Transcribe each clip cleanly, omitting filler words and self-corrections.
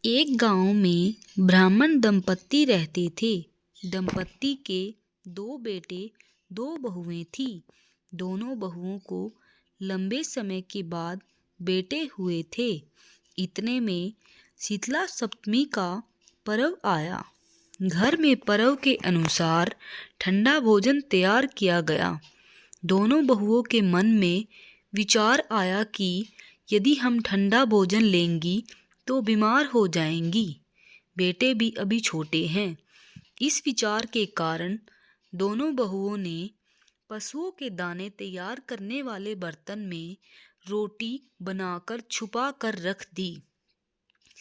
एक गांव में ब्राह्मण दंपत्ति रहते थे। दंपत्ति के 2 बेटे 2 बहुएं थी। दोनों बहुओं को लंबे समय के बाद बेटे हुए थे। इतने में शीतला सप्तमी का पर्व आया। घर में पर्व के अनुसार ठंडा भोजन तैयार किया गया। दोनों बहुओं के मन में विचार आया कि यदि हम ठंडा भोजन लेंगी तो बीमार हो जाएंगी। बेटे भी अभी छोटे हैं। इस विचार के कारण दोनों बहुओं ने पशुओं के दाने तैयार करने वाले बर्तन में रोटी बनाकर छुपा कर रख दी।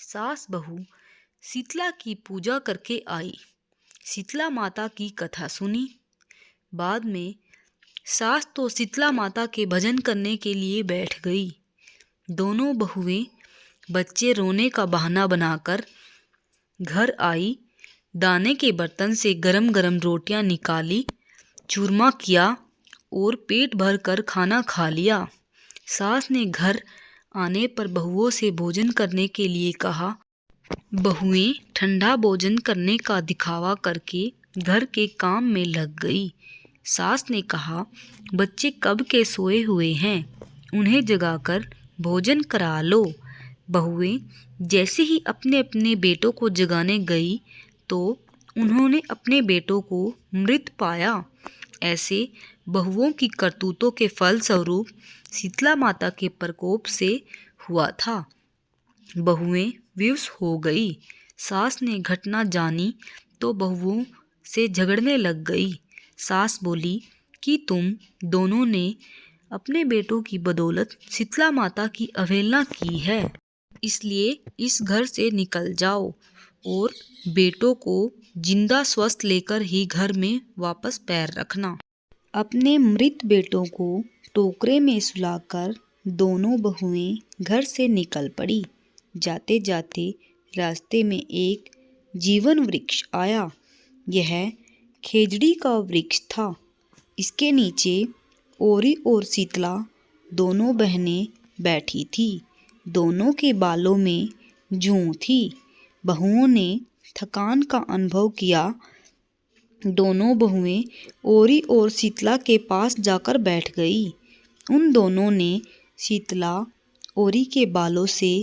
सास बहू शीतला की पूजा करके आई। शीतला माता की कथा सुनी। बाद में सास तो शीतला माता के भजन करने के लिए बैठ गई। दोनों बहुएं बच्चे रोने का बहाना बनाकर घर आई। दाने के बर्तन से गरम गरम रोटियां निकाली, चूरमा किया और पेट भर कर खाना खा लिया। सास ने घर आने पर बहुओं से भोजन करने के लिए कहा। बहुएं ठंडा भोजन करने का दिखावा करके घर के काम में लग गई। सास ने कहा, बच्चे कब के सोए हुए हैं, उन्हें जगाकर भोजन करा लो। बहुएं जैसे ही अपने अपने बेटों को जगाने गई तो उन्होंने अपने बेटों को मृत पाया। ऐसे बहुओं की करतूतों के फलस्वरूप शीतला माता के प्रकोप से हुआ था। बहुएं विवश हो गई। सास ने घटना जानी तो बहुओं से झगड़ने लग गई। सास बोली कि तुम दोनों ने अपने बेटों की बदौलत शीतला माता की अवहेलना की है, इसलिए इस घर से निकल जाओ और बेटों को जिंदा स्वस्थ लेकर ही घर में वापस पैर रखना। अपने मृत बेटों को टोकरे में सुलाकर दोनों बहुएं घर से निकल पड़ी। जाते जाते रास्ते में एक जीवन वृक्ष आया। यह खेजड़ी का वृक्ष था। इसके नीचे औरी और शीतला दोनों बहनें बैठी थी। दोनों के बालों में जूं थी। बहुओं ने थकान का अनुभव किया। दोनों बहुएं औरी और शीतला के पास जाकर बैठ गई। उन दोनों ने शीतला औरी के बालों से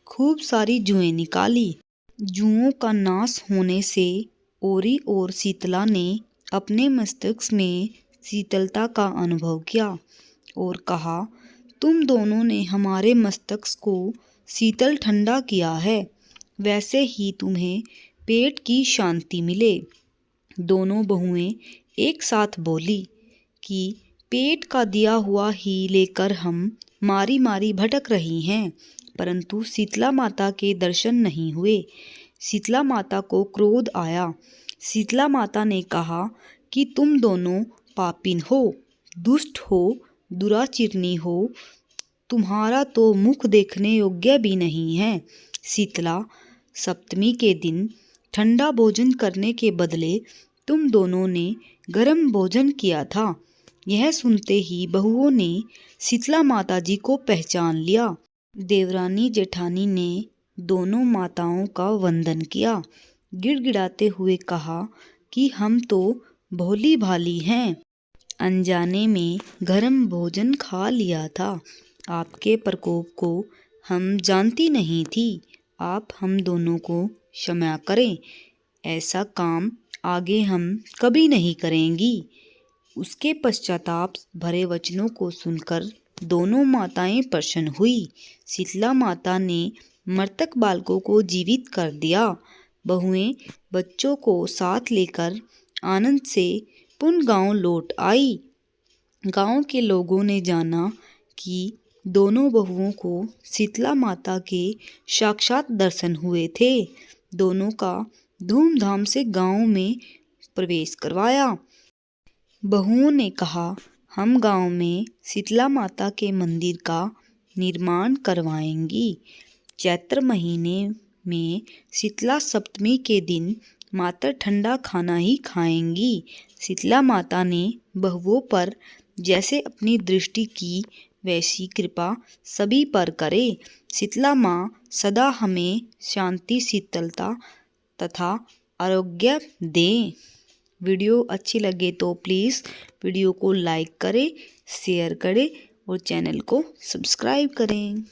खूब सारी जुएं निकाली। जुओं का नाश होने से औरी और शीतला ने अपने मस्तिष्क में शीतलता का अनुभव किया और कहा, तुम दोनों ने हमारे मस्तिष्क को शीतल ठंडा किया है, वैसे ही तुम्हें पेट की शांति मिले। दोनों बहुएं एक साथ बोली कि पेट का दिया हुआ ही लेकर हम मारी मारी भटक रही हैं, परंतु शीतला माता के दर्शन नहीं हुए। शीतला माता को क्रोध आया। शीतला माता ने कहा कि तुम दोनों पापिन हो, दुष्ट हो, दुराचरणी हो, तुम्हारा तो मुख देखने योग्य भी नहीं है। शीतला सप्तमी के दिन ठंडा भोजन करने के बदले तुम दोनों ने गर्म भोजन किया था। यह सुनते ही बहुओं ने शीतला माता जी को पहचान लिया। देवरानी जेठानी ने दोनों माताओं का वंदन किया। गिड़गिड़ाते हुए कहा कि हम तो भोली भाली हैं, अनजाने में गर्म भोजन खा लिया था। आपके प्रकोप को हम जानती नहीं थी। आप हम दोनों को क्षमा करें। ऐसा काम आगे हम कभी नहीं करेंगी। उसके पश्चाताप भरे वचनों को सुनकर दोनों माताएं प्रसन्न हुई। शीतला माता ने मृतक बालकों को जीवित कर दिया। बहुएं बच्चों को साथ लेकर आनंद से पुनः गांव लौट आई। गांव के लोगों ने जाना कि दोनों बहुओं को शीतला माता के साक्षात दर्शन हुए थे। दोनों का धूमधाम से गांव में प्रवेश करवाया। बहुओं ने कहा, हम गांव में शीतला माता के मंदिर का निर्माण करवाएंगी। चैत्र महीने में शीतला सप्तमी के दिन मात्र ठंडा खाना ही खाएंगी। शीतला माता ने बहुओं पर जैसे अपनी दृष्टि की वैसी कृपा सभी पर करे। शीतला माँ सदा हमें शांति, शीतलता तथा आरोग्य दें। वीडियो अच्छी लगे तो प्लीज़ वीडियो को लाइक करें, शेयर करें और चैनल को सब्सक्राइब करें।